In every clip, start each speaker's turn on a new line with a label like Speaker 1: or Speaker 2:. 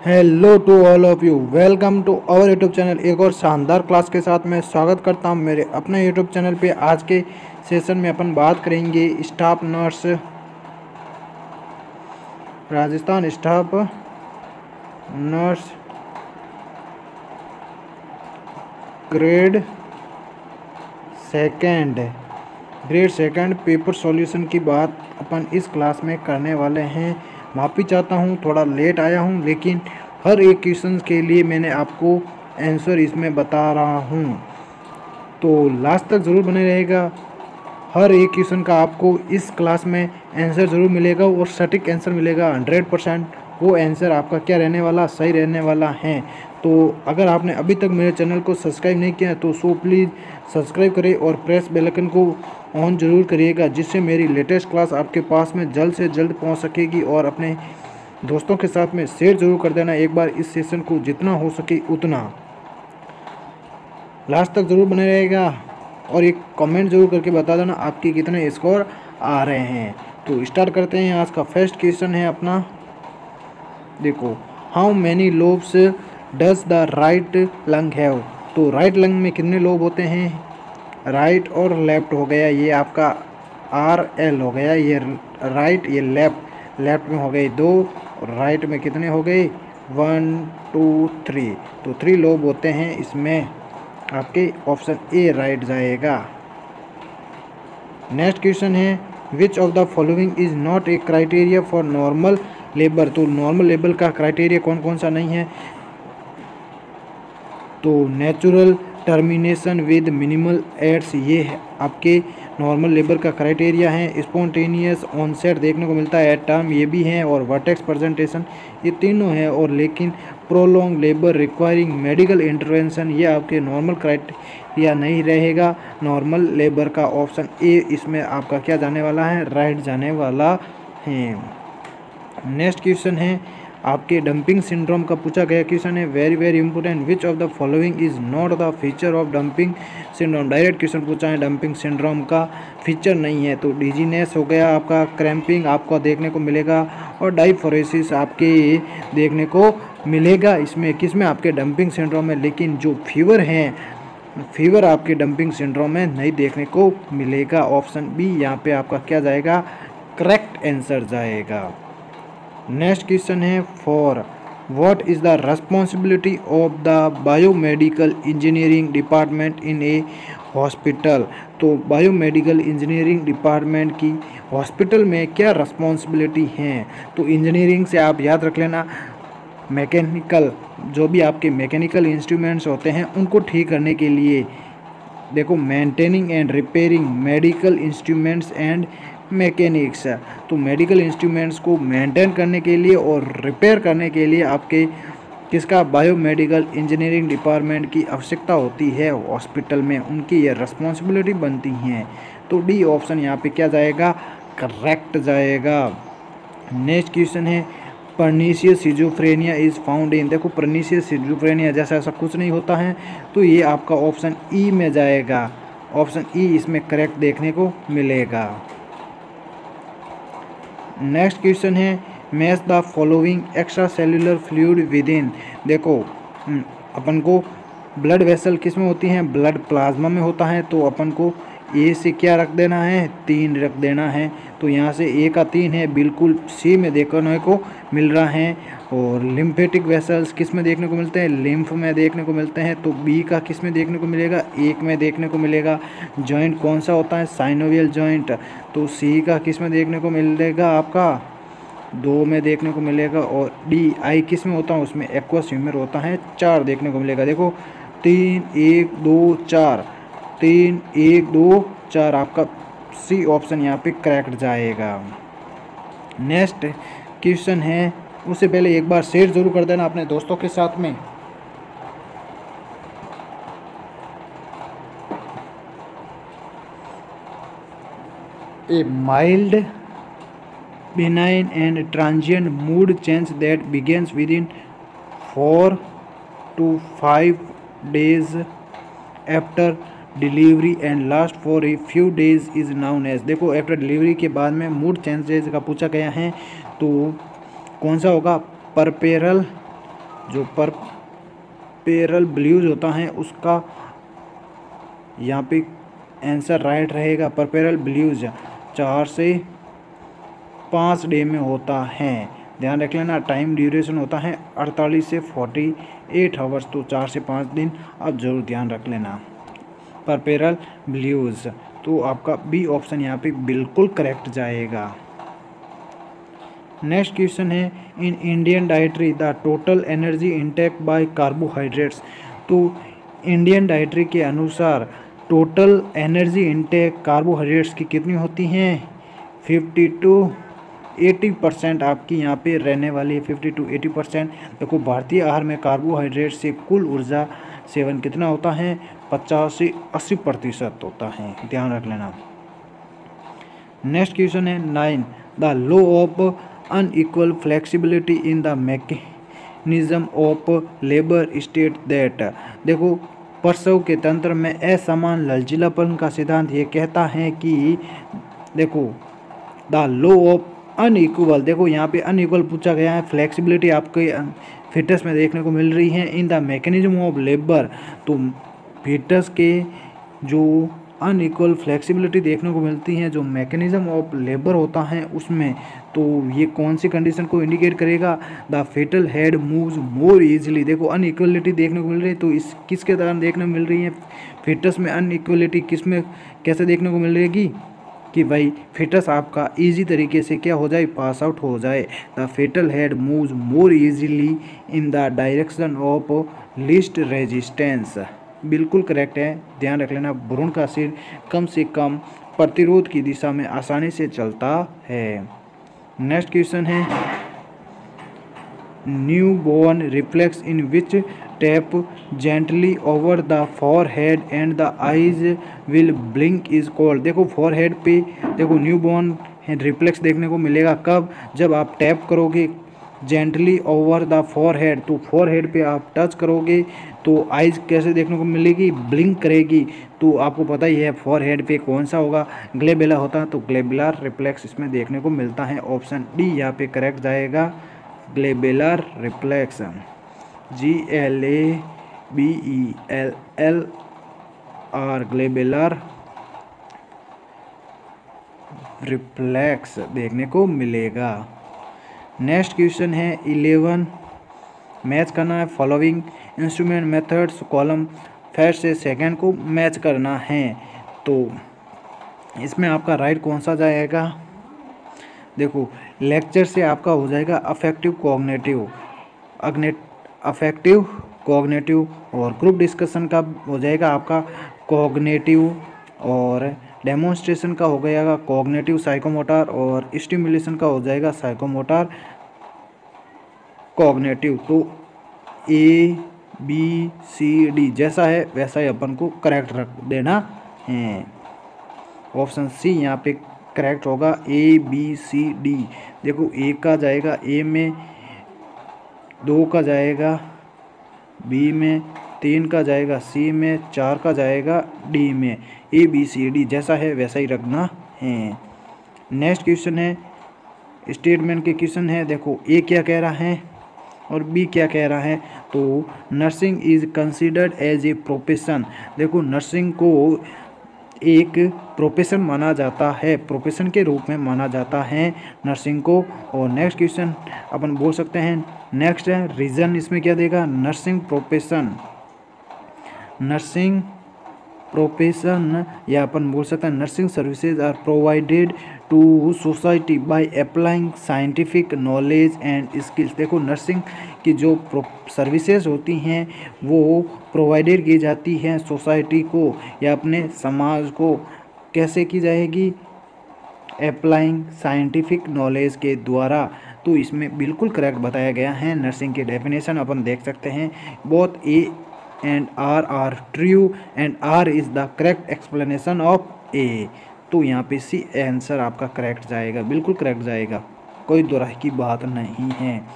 Speaker 1: Hello to all of you, welcome to our YouTube channel. एक और शानदार class के साथ मैं स्वागत करता हूं मेरे अपने यूट्यूब चैनल पे। आज के सेशन में अपन बात करेंगे staff nurse, Rajasthan staff nurse grade second paper solution की बात अपन इस क्लास में करने वाले हैं। माफ़ी चाहता हूँ, थोड़ा लेट आया हूँ, लेकिन हर एक क्वेश्चन के लिए मैंने आपको आंसर इसमें बता रहा हूँ, तो लास्ट तक ज़रूर बने रहेगा। हर एक क्वेश्चन का आपको इस क्लास में आंसर ज़रूर मिलेगा और सटीक आंसर मिलेगा 100%। वो आंसर आपका क्या रहने वाला, सही रहने वाला है। तो अगर आपने अभी तक मेरे चैनल को सब्सक्राइब नहीं किया तो सो प्लीज़ सब्सक्राइब करें और प्रेस बेल आइकन को ऑन ज़रूर करिएगा, जिससे मेरी लेटेस्ट क्लास आपके पास में जल्द से जल्द पहुंच सकेगी। और अपने दोस्तों के साथ में शेयर ज़रूर कर देना एक बार इस सेशन को, जितना हो सके उतना। लास्ट तक ज़रूर बने रहेगा और एक कमेंट ज़रूर करके बता देना आपके कितने स्कोर आ रहे हैं। तो स्टार्ट करते हैं। आज का फर्स्ट क्वेश्चन है अपना, देखो, how many lobes does the right lung have. तो राइट लंग में कितने लोब होते हैं? राइट और लेफ्ट हो गया, ये आपका RL हो गया, ये राइट, ये लेफ्ट। लेफ्ट में हो गई 2 और राइट में कितने हो गए? 1 2 3। तो 3 लोब होते हैं इसमें। आपके ऑप्शन ए राइट जाएगा। नेक्स्ट क्वेश्चन है, which of the following is not a criteria for normal labour. तो नॉर्मल लेबर का क्राइटेरिया कौन कौन सा नहीं है? तो natural termination with minimal aids, ये है आपके नॉर्मल लेबर का क्राइटेरिया है। स्पॉन्टेनियस ऑनसेट देखने को मिलता है एट टर्म, ये भी है। और वर्टेक्स प्रेजेंटेशन, ये तीनों है। और लेकिन prolong labour requiring medical intervention, ये आपके नॉर्मल क्राइटेरिया नहीं रहेगा। नॉर्मल लेबर का ऑप्शन ए इसमें आपका क्या जाने वाला है? राइट जाने वाला है। नेक्स्ट क्वेश्चन है आपके डंपिंग सिंड्रोम का पूछा गया क्वेश्चन है, very very important. Which of the following is not the feature of dumping syndrome. Direct question पूछा है, डंपिंग सिंड्रोम का फीचर नहीं है। तो डिजीनेस हो गया आपका, क्रैम्पिंग आपको देखने को मिलेगा और डाइफोरेसिस आपके देखने को मिलेगा। इसमें किसमें? आपके डंपिंग सिंड्रोम में। लेकिन जो फीवर है, फीवर आपके डंपिंग सिंड्रोम में नहीं देखने को मिलेगा। ऑप्शन बी यहाँ पे आपका क्या जाएगा? करेक्ट आंसर जाएगा। नेक्स्ट क्वेश्चन है, for what is the responsibility of the biomedical engineering department in A hospital. तो बायोमेडिकल इंजीनियरिंग डिपार्टमेंट की हॉस्पिटल में क्या रेस्पॉन्सिबिलिटी हैं? तो इंजीनियरिंग से आप याद रख लेना, मैकेनिकल, जो भी आपके मैकेनिकल इंस्ट्रूमेंट्स होते हैं उनको ठीक करने के लिए। देखो, maintaining and repairing medical instruments and mechanics. तो मेडिकल इंस्ट्रूमेंट्स को मेंटेन करने के लिए और रिपेयर करने के लिए आपके किसका? बायोमेडिकल इंजीनियरिंग डिपार्टमेंट की आवश्यकता होती है हॉस्पिटल में, उनकी ये रिस्पॉन्सिबिलिटी बनती हैं। तो डी ऑप्शन यहाँ पे क्या जाएगा? करेक्ट जाएगा। नेक्स्ट क्वेश्चन है, pernicious schizophrenia is found in. देखो, पर्नीशियस सिजोफ्रेनिया जैसा ऐसा कुछ नहीं होता है, तो ये आपका ऑप्शन ई में जाएगा। ऑप्शन ई इसमें करेक्ट देखने को मिलेगा। नेक्स्ट क्वेश्चन है, match the following extra cellular fluid with in. देखो, अपन को ब्लड वेसल किस में होती हैं? ब्लड प्लाज्मा में होता है। तो अपन को ए से क्या रख देना है? 3 रख देना है। तो यहाँ से ए का 3 है, बिल्कुल सी में देखने को मिल रहा है। और लिम्फेटिक वेसल्स किस में देखने को मिलते हैं? लिम्फ में देखने को मिलते हैं। तो बी का किस में देखने को मिलेगा? 1 में देखने को मिलेगा। जॉइंट कौन सा होता है? Synovial joint. तो सी का किस में देखने को मिलेगा? आपका 2 में देखने को मिलेगा। और डी आई किस में होता है? उसमें एक्वस ह्यूमर होता है, 4 देखने को मिलेगा। देखो, 3 1 2 4, 3 1 2 4, आपका सी ऑप्शन यहाँ पे करेक्ट जाएगा। नेक्स्ट क्वेश्चन है, उससे पहले एक बार शेयर जरूर कर देना अपने दोस्तों के साथ में। ए mild benign and transient mood change that begins within 4 to 5 days after delivery and last for a few days is known as. देखो, आफ्टर डिलीवरी के बाद में मूड चेंजेस का पूछा गया है, तो कौन सा होगा? परपेरल जो परपेरल ब्लूज होता है उसका यहाँ पे आंसर राइट रहेगा। परपेरल ब्लूज 4 से 5 डे में होता है। ध्यान रख लेना। टाइम ड्यूरेशन होता है 48 से 48 आवर्स, तो 4 से 5 दिन आप जरूर ध्यान रख लेना। परपेरल ब्लूज, तो आपका बी ऑप्शन यहाँ पे बिल्कुल करेक्ट जाएगा। नेक्स्ट क्वेश्चन है in Indian dietary the total energy intake by carbohydrates. तो इंडियन डाइटरी के अनुसार टोटल एनर्जी इंटेक कार्बोहाइड्रेट्स की कितनी होती हैं? 50 to 80% आपकी यहाँ पे रहने वाली है। 50 to 80%। देखो भारतीय आहार में कार्बोहाइड्रेट से कुल ऊर्जा सेवन कितना होता है? 50 से 80% होता है। ध्यान रख लेना। नेक्स्ट क्वेश्चन है 9 the law of unequal flexibility in the mechanism of labour state that. देखो प्रसव के तंत्र में असमान लचीलापन का सिद्धांत ये कहता है कि देखो द लॉ ऑफ अनइक्वल, देखो यहाँ पे अनइक्वल पूछा गया है। फ्लेक्सिबिलिटी आपके फिटस में देखने को मिल रही है in the mechanism of labour. तो फिटस के जो अनइक्वल फ्लेक्सिबिलिटी देखने को मिलती है जो मैकेनिज्म ऑफ लेबर होता है उसमें, तो ये कौन सी कंडीशन को इंडिकेट करेगा? The foetal head moves more easily. देखो अनइक्वलिटी देखने को मिल रही है, तो इस किसके दौरान देखने को मिल रही है? फिटस में अनइक्वलिटी किस में कैसे देखने को मिल रहेगी कि भाई फिटस आपका इजी तरीके से क्या हो जाए? पास आउट हो जाए। The foetal head moves more easily in the direction of least resistance. बिल्कुल करेक्ट है। ध्यान रख लेना। भ्रूण का सिर कम से कम प्रतिरोध की दिशा में आसानी से चलता है। नेक्स्ट क्वेश्चन है new born reflex in which tap gently over the forehead and the eyes will blink is called. देखो फॉरहेड पे देखो न्यू बॉर्न रिफ्लेक्स देखने को मिलेगा कब? जब आप टैप करोगे जेंटली ओवर द फॉरहेड, तो फॉरहेड पे आप टच करोगे तो आइज कैसे देखने को मिलेगी? ब्लिंक करेगी। तो आपको पता ही है फॉरहेड पे कौन सा होगा? ग्लेबेला होता है। तो ग्लेबुलर रिफ्लेक्स इसमें देखने को मिलता है। ऑप्शन डी यहाँ पे करेक्ट जाएगा। ग्लेबुलर रिफ्लेक्स GLABELLR ग्लेबुलर रिफ्लेक्स देखने को मिलेगा। नेक्स्ट क्वेश्चन है 11 मैच करना है following instrument methods. Column first से सेकंड को मैच करना है, तो इसमें आपका राइट कौन सा जाएगा? देखो लेक्चर से आपका हो जाएगा अफेक्टिव कॉग्निटिव और ग्रुप डिस्कशन का हो जाएगा आपका कॉग्निटिव, और डेमोन्स्ट्रेशन का हो गया कॉग्निटिव साइकोमोटर, और स्टिमुलेशन का हो जाएगा साइकोमोटर कॉग्निटिव। तो ABCD जैसा है वैसा ही अपन को करेक्ट रख देना है। ऑप्शन सी यहाँ पे करेक्ट होगा। ABCD। देखो ए का जाएगा ए में, 2 का जाएगा बी में, 3 का जाएगा सी में, 4 का जाएगा डी में। ABCD जैसा है वैसा ही रखना है। नेक्स्ट क्वेश्चन है स्टेटमेंट के क्वेश्चन है। देखो ए क्या कह रहा है और बी क्या कह रहा है? तो nursing is considered as a profession. देखो नर्सिंग को एक प्रोफेशन माना जाता है, प्रोफेशन के रूप में माना जाता है नर्सिंग को। और नेक्स्ट क्वेश्चन अपन बोल सकते हैं नेक्स्ट है रीजन। इसमें क्या देगा? नर्सिंग प्रोफेशन या अपन बोल सकते हैं nursing services are provided to society by applying scientific knowledge and skills. देखो नर्सिंग की जो सर्विसेज होती हैं वो प्रोवाइडेड की जाती हैं सोसाइटी को या अपने समाज को। कैसे की जाएगी? अप्लाइंग साइंटिफिक नॉलेज के द्वारा। तो इसमें बिल्कुल करेक्ट बताया गया है। नर्सिंग की डेफिनेशन अपन देख सकते हैं। Both A and R are true and R is the correct explanation of A। तो यहाँ पे सी आंसर आपका करेक्ट जाएगा, बिल्कुल करेक्ट जाएगा, कोई दोराहे की बात नहीं है।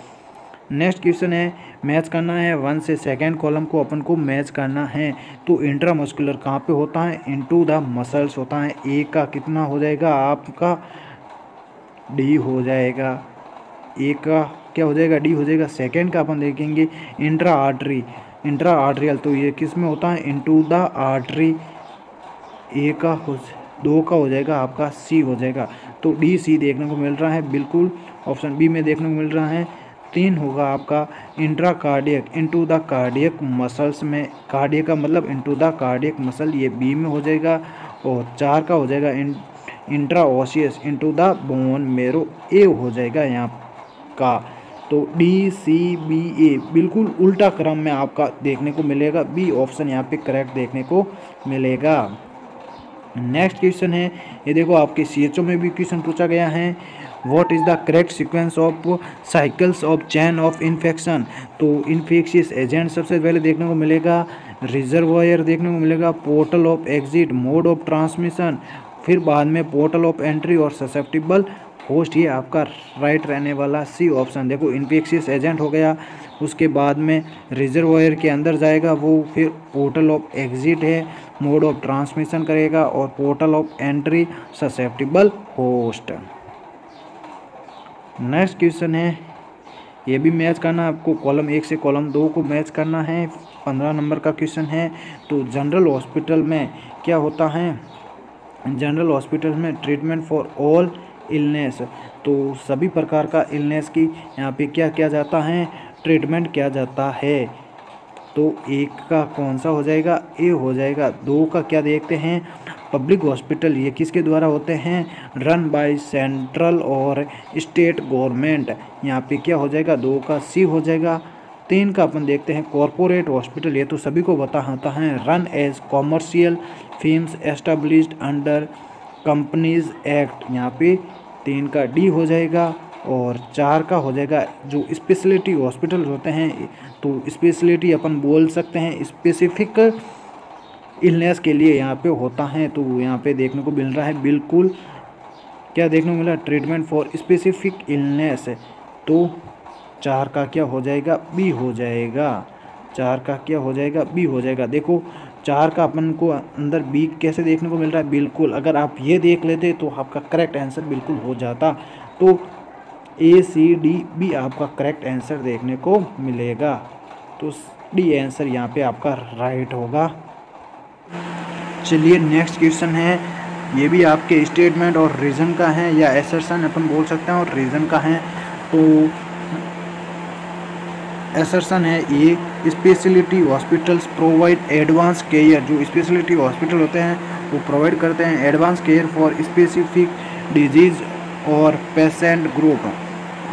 Speaker 1: नेक्स्ट क्वेश्चन है मैच करना है 1 से सेकंड कॉलम को अपन को मैच करना है। तो इंट्रामस्कुलर कहाँ पे होता है? इनटू द मसल्स होता है। ए का कितना हो जाएगा आपका? डी हो जाएगा। ए का क्या हो जाएगा, डी हो जाएगा। सेकेंड का अपन देखेंगे इंट्रा आर्टरी, इंट्रा आर्टरियल, तो ये किस में होता है, इनटू द आर्टरी। ए का हो, दो का हो जाएगा आपका सी हो जाएगा। तो डी सी देखने को मिल रहा है बिल्कुल, ऑप्शन बी में देखने को मिल रहा है। तीन होगा आपका intra cardiac, into the cardiac muscles में, कार्डियक का मतलब इनटू द कार्डियक मसल, ये बी में हो जाएगा। और चार का हो जाएगा intra osseous into the bone marrow, A हो जाएगा यहाँ का। तो डी सी बी ए बिल्कुल उल्टा क्रम में आपका देखने को मिलेगा, बी ऑप्शन यहाँ पे करेक्ट देखने को मिलेगा। नेक्स्ट क्वेश्चन है, ये देखो आपके CHO में भी क्वेश्चन पूछा गया है, what is the correct sequence of cycles of chain of infection. तो इन्फेक्शियस एजेंट सबसे पहले देखने को मिलेगा, रिजर्वायर देखने को मिलेगा, portal of exit, mode of transmission, फिर बाद में पोर्टल ऑफ एंट्री और ससेप्टिबल होस्ट। ये आपका राइट रहने वाला सी ऑप्शन। देखो इन्फेक्शियस एजेंट हो गया, उसके बाद में रिजर्वायर के अंदर जाएगा वो, फिर पोर्टल ऑफ एग्जिट है, मोड ऑफ ट्रांसमिशन करेगा, और portal of entry susceptible host. Next question है, ये भी मैच करना आपको, कॉलम 1 से कॉलम 2 को मैच करना है। 15 नंबर का क्वेश्चन है। तो जनरल हॉस्पिटल में क्या होता है, जनरल हॉस्पिटल में ट्रीटमेंट फॉर ऑल इलनेस, तो सभी प्रकार का इलनेस की यहाँ पे क्या किया जाता है, ट्रीटमेंट किया जाता है। तो एक का कौन सा हो जाएगा, ए हो जाएगा। दो का क्या देखते हैं, पब्लिक हॉस्पिटल, ये किसके द्वारा होते हैं, रन बाय सेंट्रल और स्टेट गवर्नमेंट, यहाँ पे क्या हो जाएगा, दो का सी हो जाएगा। तीन का अपन देखते हैं कॉरपोरेट हॉस्पिटल, ये तो सभी को पता होता है, run as commercial firms established under companies act, यहाँ पे तीन का डी हो जाएगा। और चार का हो जाएगा जो स्पेशलिटी हॉस्पिटल होते हैं, तो स्पेशलिटी अपन बोल सकते हैं स्पेसिफिक इलनेस के लिए यहाँ पे होता है। तो यहाँ पे देखने को मिल रहा है बिल्कुल, क्या देखने को मिला, ट्रीटमेंट फॉर स्पेसिफिक इलनेस। तो चार का क्या हो जाएगा, बी हो जाएगा। चार का क्या हो जाएगा, बी हो जाएगा। देखो चार का अपन को अंदर बी कैसे देखने को मिल रहा है, बिल्कुल अगर आप ये देख लेते तो आपका करेक्ट आंसर बिल्कुल हो जाता। तो ए सी डी बी आपका करेक्ट आंसर देखने को मिलेगा। तो डी आंसर यहाँ पे आपका राइट होगा। चलिए नेक्स्ट क्वेश्चन है, ये भी आपके स्टेटमेंट और रीज़न का है, या एसर्शन अपन बोल सकते हैं और रीज़न का है। तो एसर्शन है ये, speciality hospitals provide advance care, जो स्पेशलिटी हॉस्पिटल होते हैं वो प्रोवाइड करते हैं advance care for specific disease और पेशेंट ग्रुप।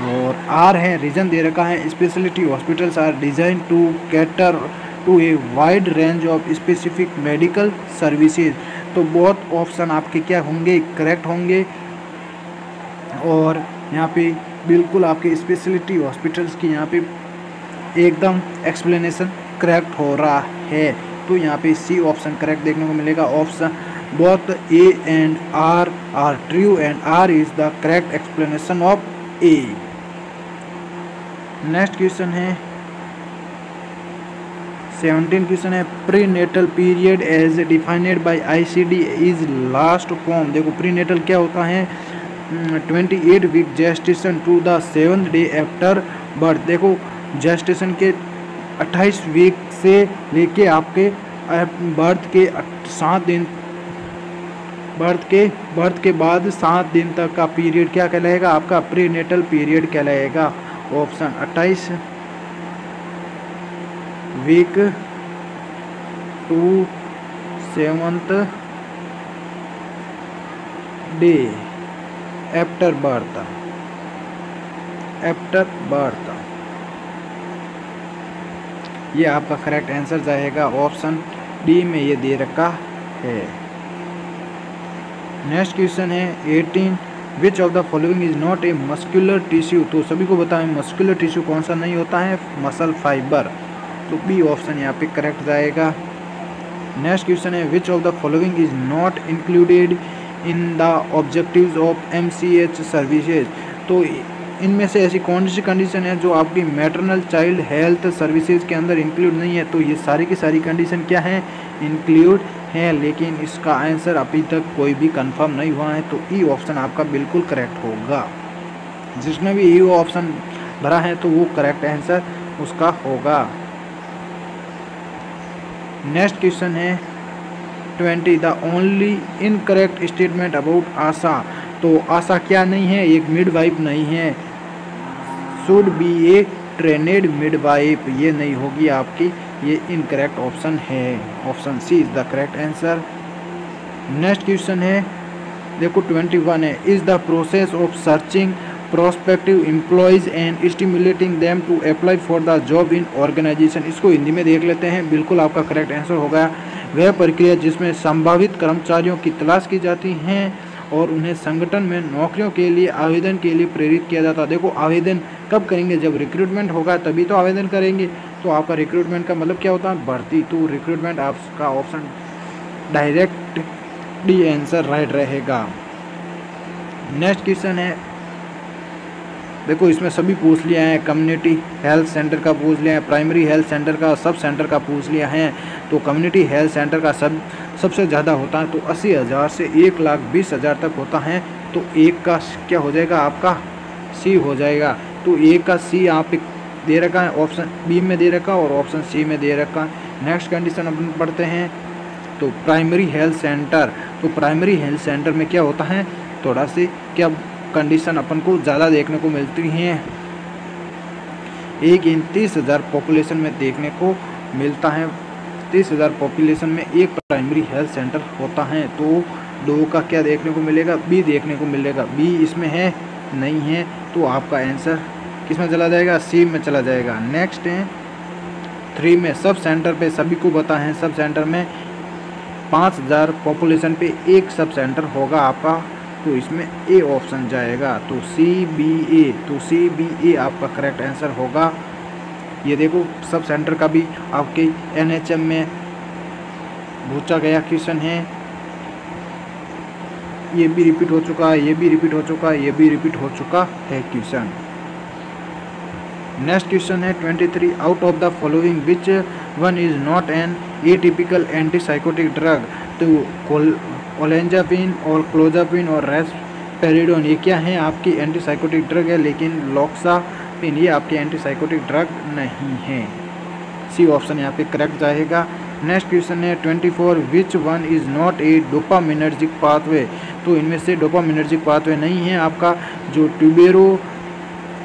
Speaker 1: और आर है, रीजन दे रखा है, speciality hospitals are design to cater to a wide range of specific medical services. तो बहुत ऑप्शन आपके क्या होंगे, करेक्ट होंगे। और यहाँ पे बिल्कुल आपके स्पेशलिटी हॉस्पिटल्स की यहाँ पे एकदम एक्सप्लेनेशन करेक्ट हो रहा है। तो यहाँ पे सी ऑप्शन करेक्ट देखने को मिलेगा। Option both A and R true and R is the correct explanation of A. Next question है 17 क्वेश्चन है, prenatal period as defined by ICD is last from. देखो प्री नेटल क्या होता है, 28 week gestation to the 7th day after birth. देखो gestation के 28 week से लेके आपके बर्थ के 7 दिन, बर्थ के बाद 7 दिन तक का पीरियड क्या कहलाएगा, आपका प्री नेटल पीरियड कहलाएगा। Option 28 week to 7th day after birth, ये आपका करेक्ट आंसर जाएगा। ऑप्शन डी में ये दे रखा है। नेक्स्ट क्वेश्चन है 18, which of the following is not a muscular tissue. तो सभी को बताएं मस्कुलर टिश्यू कौन सा नहीं होता है, मसल फाइबर। तो बी ऑप्शन यहाँ पे करेक्ट जाएगा। नेक्स्ट क्वेश्चन है, which of the following is not included in the objectives of MCH services. तो इनमें से ऐसी कौन सी कंडीशन है जो आपकी मैटरनल चाइल्ड हेल्थ सर्विसेज के अंदर इंक्लूड नहीं है। तो ये सारी की सारी कंडीशन क्या है, इंक्लूड है, लेकिन इसका आंसर अभी तक कोई भी कंफर्म नहीं हुआ है। तो ई ऑप्शन आपका बिल्कुल करेक्ट होगा। जिसने भी ई ऑप्शन भरा है तो वो करेक्ट आंसर उसका होगा। नेक्स्ट क्वेश्चन है 20, the only incorrect statement about ASHA. तो आशा क्या नहीं है, एक मिडवाइफ नहीं है। Should be a trained midwife, ये नहीं होगी आपकी, ये इनकरेक्ट ऑप्शन है, option C is the correct answer. Next question है देखो 21 है, is the process of searching prospective employees and stimulating them to apply for the job in organization. इसको हिंदी में देख लेते हैं, बिल्कुल आपका करेक्ट आंसर होगा, वह प्रक्रिया जिसमें संभावित कर्मचारियों की तलाश की जाती हैं और उन्हें संगठन में नौकरियों के लिए आवेदन के लिए प्रेरित किया जाता है। देखो आवेदन कब करेंगे, जब रिक्रूटमेंट होगा तभी तो आवेदन करेंगे। तो आपका रिक्रूटमेंट का मतलब क्या होता है, भर्ती। तो रिक्रूटमेंट आपका option direct D answer right रहेगा। नेक्स्ट क्वेश्चन है देखो, इसमें सभी पूछ लिया है, कम्युनिटी हेल्थ सेंटर का पूछ लिया है, प्राइमरी हेल्थ सेंटर का, सब सेंटर का पूछ लिया है। तो कम्युनिटी हेल्थ सेंटर का सबसे ज़्यादा होता है, तो 80,000 से 1,20,000 तक होता है। तो एक का क्या हो जाएगा आपका, सी हो जाएगा। तो एक का सी यहाँ पे दे रखा है, ऑप्शन बी में दे रखा और ऑप्शन सी में दे रखा है। नेक्स्ट कंडीशन अपन पढ़ते हैं, तो प्राइमरी हेल्थ सेंटर, तो प्राइमरी हेल्थ सेंटर में क्या होता है, थोड़ा सी क्या कंडीशन अपन को ज़्यादा देखने को मिलती हैं, 1 इन 30,000 पॉपुलेशन में देखने को मिलता है। 30,000 पॉपुलेशन में एक प्राइमरी हेल्थ सेंटर होता है। तो 2 का क्या देखने को मिलेगा, बी देखने को मिलेगा। बी इसमें है नहीं है, तो आपका आंसर किस में चला जाएगा, सी में चला जाएगा। नेक्स्ट है 3 में, सब सेंटर पे सभी को पता है, सब सेंटर में 5,000 पॉपुलेशन पे एक सब सेंटर होगा आपका, तो इसमें ए ऑप्शन जाएगा। तो CBA, तो CBA आपका करेक्ट आंसर होगा। ये देखो सब सेंटर का भी आपके NHM में पूछा गया क्वेश्चन है, ये भी रिपीट हो चुका है, ये भी रिपीट हो चुका है, ये भी रिपीट हो चुका है क्वेश्चन। नेक्स्ट क्वेश्चन है 23, out of the following which one is not an atypical antipsychotic drug. तो ओलेंजापिन और क्लोजापिन और रेस्पेरिडोन ये क्या है, आपकी एंटीसाइकोटिक ड्रग है, लेकिन लॉक्सापिन ये आपकी एंटीसाइकोटिक ड्रग नहीं है। सी ऑप्शन यहाँ पे करेक्ट जाएगा। नेक्स्ट क्वेश्चन है 24, which one is not a dopaminergic pathway. तो इनमें से डोपामिनर्जिक पाथवे नहीं है आपका, जो ट्यूबेरो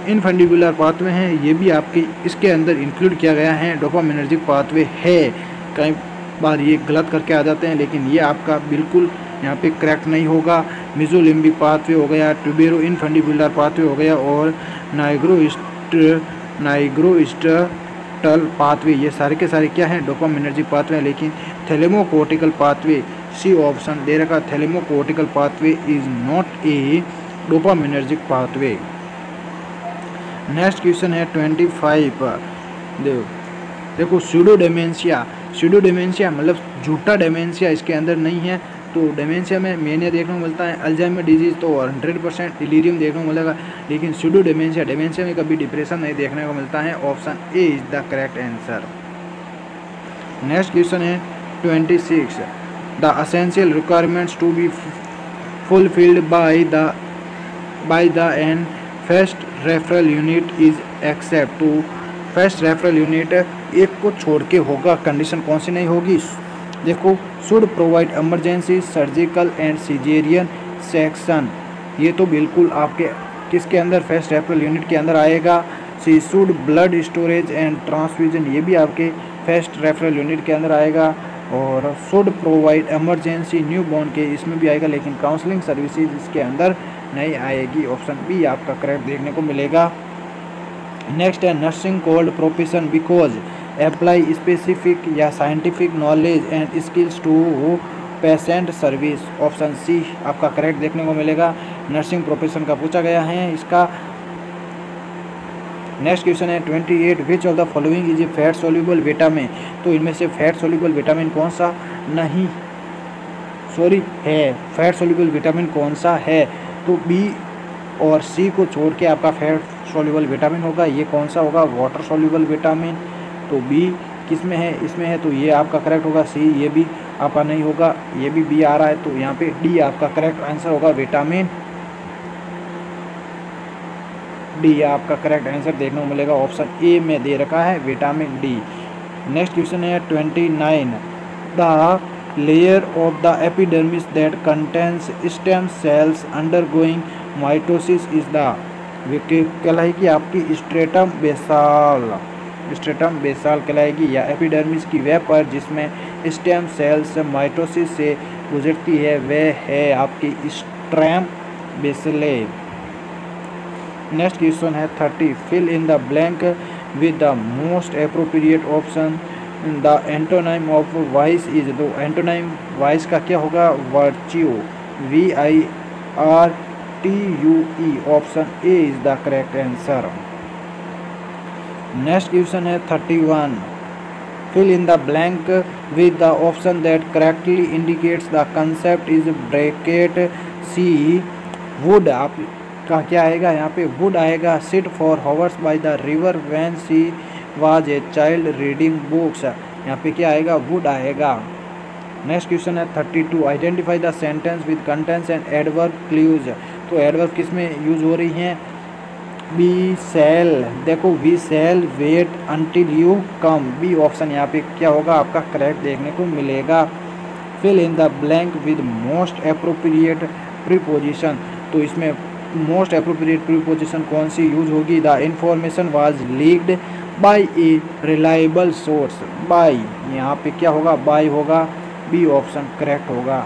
Speaker 1: इनफंडिबुलर पाथवे हैं ये भी आपके इसके अंदर इंक्लूड किया गया है, डोपामिनर्जिक पाथवे है। कई बार ये गलत करके आ जाते हैं, लेकिन ये आपका बिल्कुल यहाँ पे करेक्ट नहीं होगा। मिजोलिम्बिक पाथवे हो गया, ट्यूबेरो इनफंडिबुलर पाथवे हो गया और नाइग्रोस्ट्रल पाथवे, ये सारे के सारे क्या हैं, डोपामिनर्जिक पाथवे हैं। लेकिन थैलेमोकोर्टिकल पाथवे, सी ऑप्शन दे रखा, thalamocortical pathway is not a dopaminergic pathway. Next question है 25, देखो सूडो डेमेंशिया मतलब झूठा डेमेंशिया इसके अंदर नहीं है। तो डेमेंशिया में मेनिया देखने को मिलता है, अल्जाइमर डिजीज तो 100% डिलीरियम देखने को मिलेगा, लेकिन सूडो डेमेंशिया में कभी डिप्रेशन नहीं देखने को मिलता है। Option A is the correct answer. Next question है 26, the essential requirements to be fulfilled by the and first referral unit is except. To first referral unit एक को छोड़ के होगा, कंडीशन कौन सी नहीं होगी, देखो should provide emergency surgical and caesarean section, ये तो बिल्कुल आपके किसके अंदर, फर्स्ट रेफरल यूनिट के अंदर आएगा। C should blood storage and transfusion, ये भी आपके फर्स्ट रेफरल यूनिट के अंदर आएगा। और शुड प्रोवाइड इमरजेंसी न्यूबॉर्न के इसमें भी आएगा, लेकिन काउंसलिंग सर्विसेज इसके अंदर नहीं आएगी। ऑप्शन बी आपका करेक्ट देखने को मिलेगा। नेक्स्ट है nursing called profession because apply specific या scientific knowledge and skills to patient service. Option C आपका करेक्ट देखने को मिलेगा। नर्सिंग प्रोफेशन का पूछा गया है इसका। नेक्स्ट क्वेश्चन है 28, विच of the following is A fat soluble vitamin. तो इनमें से फैट सोल्यूबल विटामिन कौन सा नहीं, सॉरी है, फैट सोल्यूबल विटामिन कौन सा है, तो बी और सी को छोड़ के आपका फैट सोल्यूबल विटामिन होगा। ये कौन सा होगा, वाटर सोल्यूबल विटामिन। तो बी किस में है, इसमें है, तो ये आपका करेक्ट होगा। सी ये भी आपका नहीं होगा, ये भी बी आ रहा है, तो यहाँ पे डी आपका करेक्ट आंसर होगा, विटामिन डी आपका करेक्ट आंसर देखने को मिलेगा, ऑप्शन ए में दे रखा है विटामिन डी। नेक्स्ट क्वेश्चन है 29, the layer of the epidermis that contains stem cells undergoing mitosis is the, कहलाएगी आपकी स्ट्रेटम बेसाल, स्ट्रेटम बेसाल कहलाएगी, या एपिडर्मिस की वह पर जिसमें स्टेम सेल्स माइटोसिस से गुजरती है वह है आपकी स्ट्रेम बेसले। नेक्स्ट क्वेश्चन है 30, fill in the blank with the most appropriate option, the antonym of vice is, दो एंटोनिम वाइस का क्या होगा, virtue, VIRTUE, option A is the correct answer. Next question है 31, fill in the blank with the option that correctly indicates the concept is bracket C, would आपका क्या आएगा यहाँ पे, would आएगा, sit for hours by the river when she was a child reading books, यहाँ पे क्या आएगा, would आएगा। नेक्स्ट क्वेश्चन है 32, identify the sentence with contents and adverb clauses, तो एडवर्ब किस में यूज हो रही हैं, बी सेल, देखो we shall wait until you come, B option यहाँ पे क्या होगा आपका करेक्ट देखने को मिलेगा। Fill in the blank with most appropriate preposition, तो इसमें मोस्ट अप्रोप्रिएट प्रीपोजिशन कौन सी यूज होगी, the information was leaked by a reliable source, by यहाँ पे क्या होगा, बाय होगा, बी ऑप्शन करेक्ट होगा।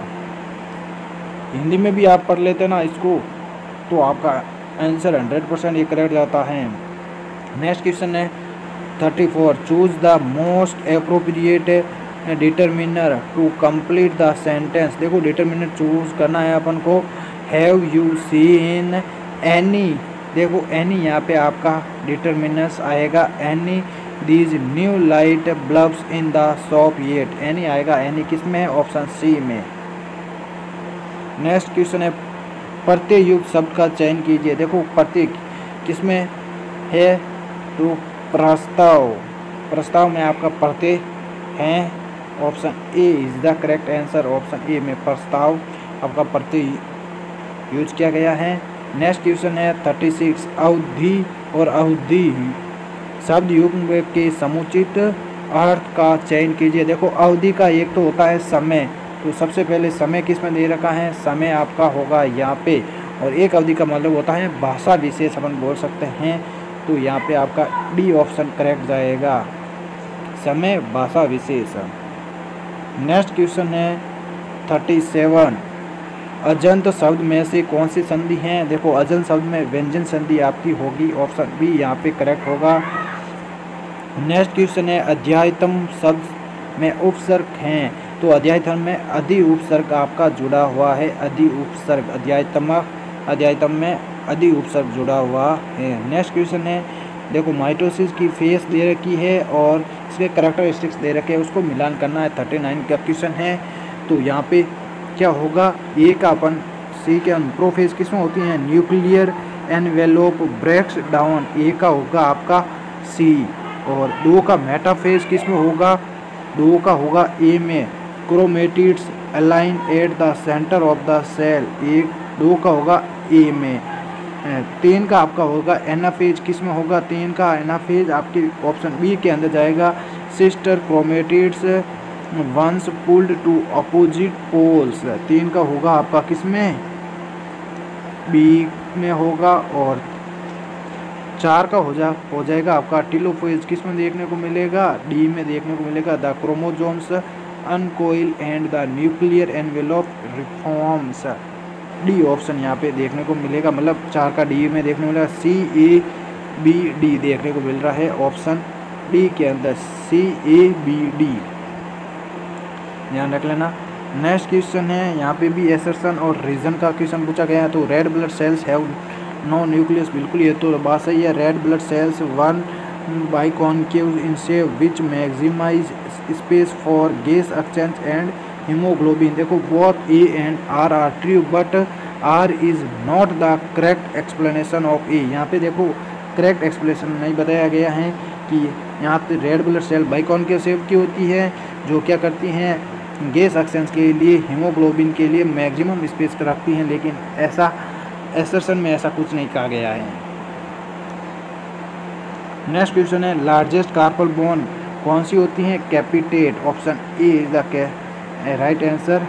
Speaker 1: हिंदी में भी आप पढ़ लेते ना इसको तो आपका आंसर 100% ये करेक्ट जाता है। नेक्स्ट क्वेश्चन है 34, choose the most appropriate determiner to complete the sentence, देखो डिटरमिनर चूज करना है अपन को, हैव यू सीन एनी, देखो एनी यहाँ पे आपका डिटरमिनर्स आएगा, any these new light bulbs in the shop yet, any आएगा, एनी किस में है, ऑप्शन सी में। नेक्स्ट क्वेश्चन है प्रत्यय युक्त शब्द का चयन कीजिए, देखो प्रत्यय किस में है, तो प्रस्ताव, प्रस्ताव में आपका प्रत्यय है, option A is the correct answer, option A में प्रस्ताव आपका प्रत्यय यूज किया गया है। नेक्स्ट क्वेश्चन है 36, अवधि और अवधि शब्द युग्म के समुचित अर्थ का चयन कीजिए, देखो अवधि का एक तो होता है समय, तो सबसे पहले समय किस में दे रखा है, समय आपका होगा यहाँ पे, और एक अवधि का मतलब होता है भाषा विशेष अपन बोल सकते हैं, तो यहाँ पे आपका डी ऑप्शन करेक्ट जाएगा, समय भाषा विशेष। नेक्स्ट क्वेश्चन है 37, अजंत शब्द में से कौन सी संधि है, देखो अजंत शब्द में व्यंजन संधि आपकी होगी, ऑप्शन बी यहाँ पे करेक्ट होगा। नेक्स्ट क्वेश्चन है अध्यायतम शब्द में उपसर्ग हैं, तो अध्यायतम में अधि उपसर्ग आपका जुड़ा हुआ है, अधि उपसर्ग, अध्यायतम में अधि उपसर्ग जुड़ा हुआ है। नेक्स्ट क्वेश्चन है देखो माइटोसिस की फेस दे रखी है और इसके कैरेक्टरिस्टिक्स दे रखे हैं, उसको मिलान करना है, 39 का क्वेश्चन है। तो यहाँ पे क्या होगा, ए का अपन सी के प्रोफेज किसमें होती हैं, न्यूक्लियर एनवेलोप ब्रेक्स डाउन, ए का होगा आपका सी, और दो का मेटाफेज किसमें होगा, दो का होगा ए में, chromatids align at the centre of the cell, एक दो का होगा ए में। तीन का आपका होगा एनाफेज किसमें होगा, तीन का एनाफेज आपके ऑप्शन बी के अंदर जाएगा, sister chromatids once pulled to opposite poles, तीन का होगा आपका किसमें, बी में होगा, और चार का हो जाएगा आपका टेलोफेज किसमें देखने को मिलेगा, डी में देखने को मिलेगा, the chromosomes uncoil and the nuclear envelope reforms, D option यहाँ पे देखने को मिलेगा, मतलब चार का डी में देखने को मिलेगा, सी ए बी डी देखने को मिल रहा है ऑप्शन डी के अंदर, सी ए बी डी ध्यान रख लेना। नेक्स्ट क्वेश्चन है यहाँ पे भी एसर्शन और रीजन का क्वेश्चन पूछा गया है, तो red blood cells have no nucleus, बिल्कुल ये तो बात सही है, red blood cells one biconcave इनसे which maximize space for gas exchange and hemoglobin, देखो both A and R are true but R is not the correct explanation of A, यहाँ पे देखो करेक्ट एक्सप्लेनेशन नहीं बताया गया है कि यहाँ पे रेड ब्लड सेल बाइकॉन्केव शेप की होती है जो क्या करती हैं गैस एक्सचेंज के लिए हीमोग्लोबिन के लिए मैक्सिमम स्पेस रखती हैं, लेकिन ऐसा एसर्शन में ऐसा कुछ नहीं कहा गया है। नेक्स्ट क्वेश्चन है लार्जेस्ट कार्पल बोन कौन सी होती है? Capitate. Option A is the right answer.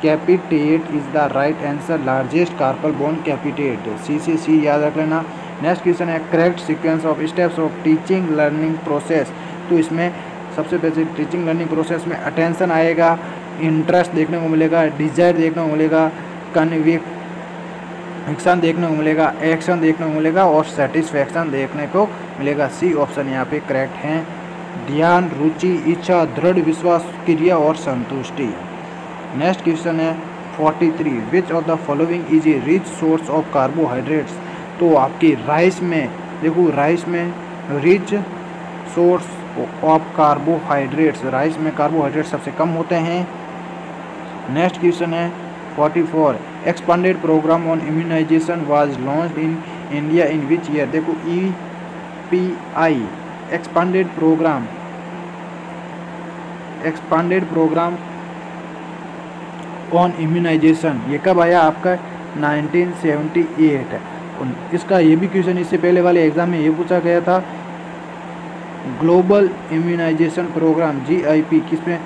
Speaker 1: Capitate is the right answer. Largest carpal bone capitate. C से सी याद रख लेना। नेक्स्ट क्वेश्चन है correct sequence of steps of teaching learning process. तो इसमें सबसे पहले टीचिंग लर्निंग प्रोसेस में अटेंशन आएगा, इंटरेस्ट देखने को मिलेगा, डिजायर देखने को मिलेगा, कन्विक्शन देखने को मिलेगा, एक्शन देखने को मिलेगा और सेटिस्फैक्शन देखने को मिलेगा। सी ऑप्शन यहाँ पे करेक्ट है। ध्यान, रुचि, इच्छा, दृढ़ विश्वास, क्रिया और संतुष्टि। नेक्स्ट क्वेश्चन है 43 which of the following is a rich source of carbohydrates. तो आपकी राइस में देखो, राइस में rich source of carbohydrates, rice में कार्बोहाइड्रेट सबसे कम होते हैं। नेक्स्ट क्वेश्चन है 44 expanded programme on immunisation was launched in India in which year. देखो EPI expanded programme on immunisation ये कब आया? आपका 1978। इसका ये भी क्वेश्चन इससे पहले वाले एग्जाम में ये पूछा गया था। ग्लोबल इम्यूनाइजेशन प्रोग्राम GIP किसमें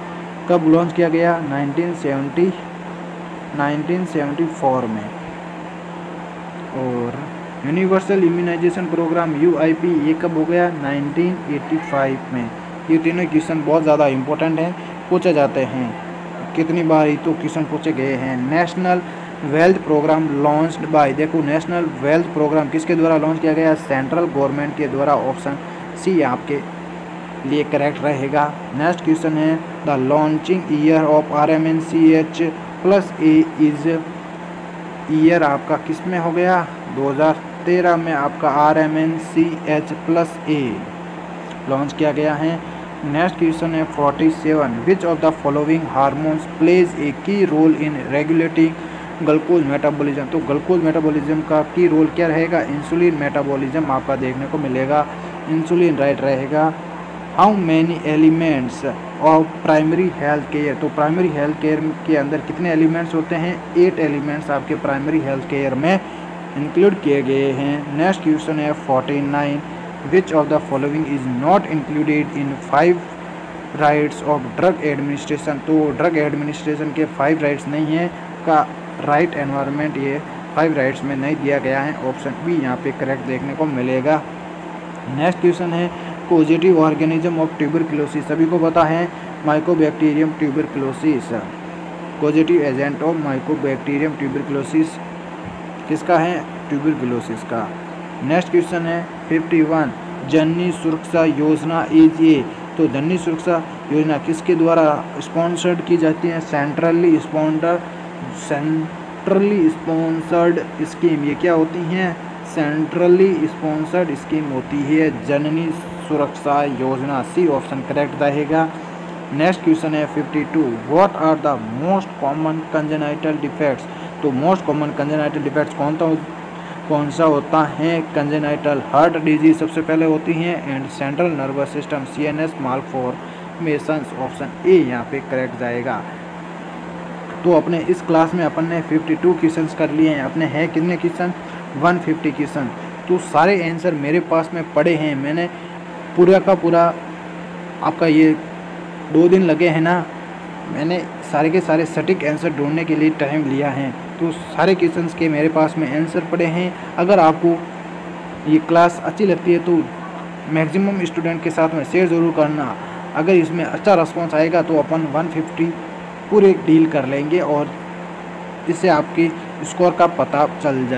Speaker 1: कब लॉन्च किया गया? 1974 में। और यूनिवर्सल इम्यूनाइजेशन प्रोग्राम UIP ये कब हो गया? 1985 में। ये तीनों क्वेश्चन बहुत ज़्यादा इम्पोर्टेंट हैं, पूछे जाते हैं, कितनी बार ही तो क्वेश्चन पूछे गए हैं। National wealth programme launched by. देखो नेशनल वेल्थ प्रोग्राम किसके द्वारा लॉन्च किया गया? सेंट्रल गवर्नमेंट के द्वारा। ऑप्शन सी आपके लिए करेक्ट रहेगा। नेक्स्ट क्वेश्चन है the launching year of RMNCH+A is year आपका किस में हो गया? 2013 में आपका RMNCH+A लॉन्च किया गया है। नेक्स्ट क्वेश्चन है 47 which of the following hormones plays a key role in regulating glucose metabolism. तो ग्लूकोज मेटाबॉलिज्म का की रोल क्या रहेगा? इंसुलिन मेटाबॉलिज्म आपका देखने को मिलेगा। इंसुलिन राइट रहेगा। How many elements of primary health care. तो प्राइमरी हेल्थ केयर के अंदर कितने एलिमेंट्स होते हैं? 8 एलिमेंट्स आपके प्राइमरी हेल्थ केयर में इंक्लूड किए गए हैं। नेक्स्ट क्वेश्चन है 49 विच of the following is not included in 5 rights of drug administration. तो ड्रग एडमिनिस्ट्रेशन के 5 राइट्स नहीं है का राइट एनवायरनमेंट ये 5 राइट्स में नहीं दिया गया है। ऑप्शन बी यहाँ पे करेक्ट देखने को मिलेगा। नेक्स्ट क्वेश्चन है पॉजिटिव ऑर्गेनिज्म ऑफ ट्यूबरक्लोसिस। सभी को पता है Mycobacterium tuberculosis. Positive agent of Mycobacterium tuberculosis किसका है? ट्यूबरक्लोसिस का। नेक्स्ट क्वेश्चन है 51 जननी सुरक्षा योजना इज ए। तो जननी सुरक्षा योजना किसके द्वारा स्पॉन्सर्ड की जाती है? Centrally sponsored scheme. ये क्या होती हैं? सेंट्रली स्पॉन्सर्ड स्कीम होती है Janani Suraksha Yojana. C option correct रहेगा। नेक्स्ट क्वेश्चन है 52 what are the most common congenital defects. तो मोस्ट कॉमन कंजेनाइटल डिफेक्ट्स कौन सा होता है? कंजेनाइटल हार्ट डिजीज सबसे पहले होती हैं and central nervous system CNS मालफॉर्मेशंस। Option A यहाँ पे करेक्ट जाएगा। तो अपने इस क्लास में अपन ने 52 क्वेश्चंस कर लिए हैं। अपने हैं कितने क्वेश्चन? 150 क्वेश्चन। तो सारे आंसर मेरे पास में पड़े हैं। मैंने पूरा का पूरा आपका ये 2 दिन लगे हैं ना, मैंने सारे के सारे सटीक आंसर ढूंढने के लिए टाइम लिया है। तो सारे क्वेश्चंस के मेरे पास में आंसर पड़े हैं। अगर आपको ये क्लास अच्छी लगती है तो मैक्सिमम स्टूडेंट के साथ में शेयर ज़रूर करना। अगर इसमें अच्छा रिस्पॉन्स आएगा तो अपन 150 पूरे डील कर लेंगे और इससे आपके स्कोर का पता चल जाए।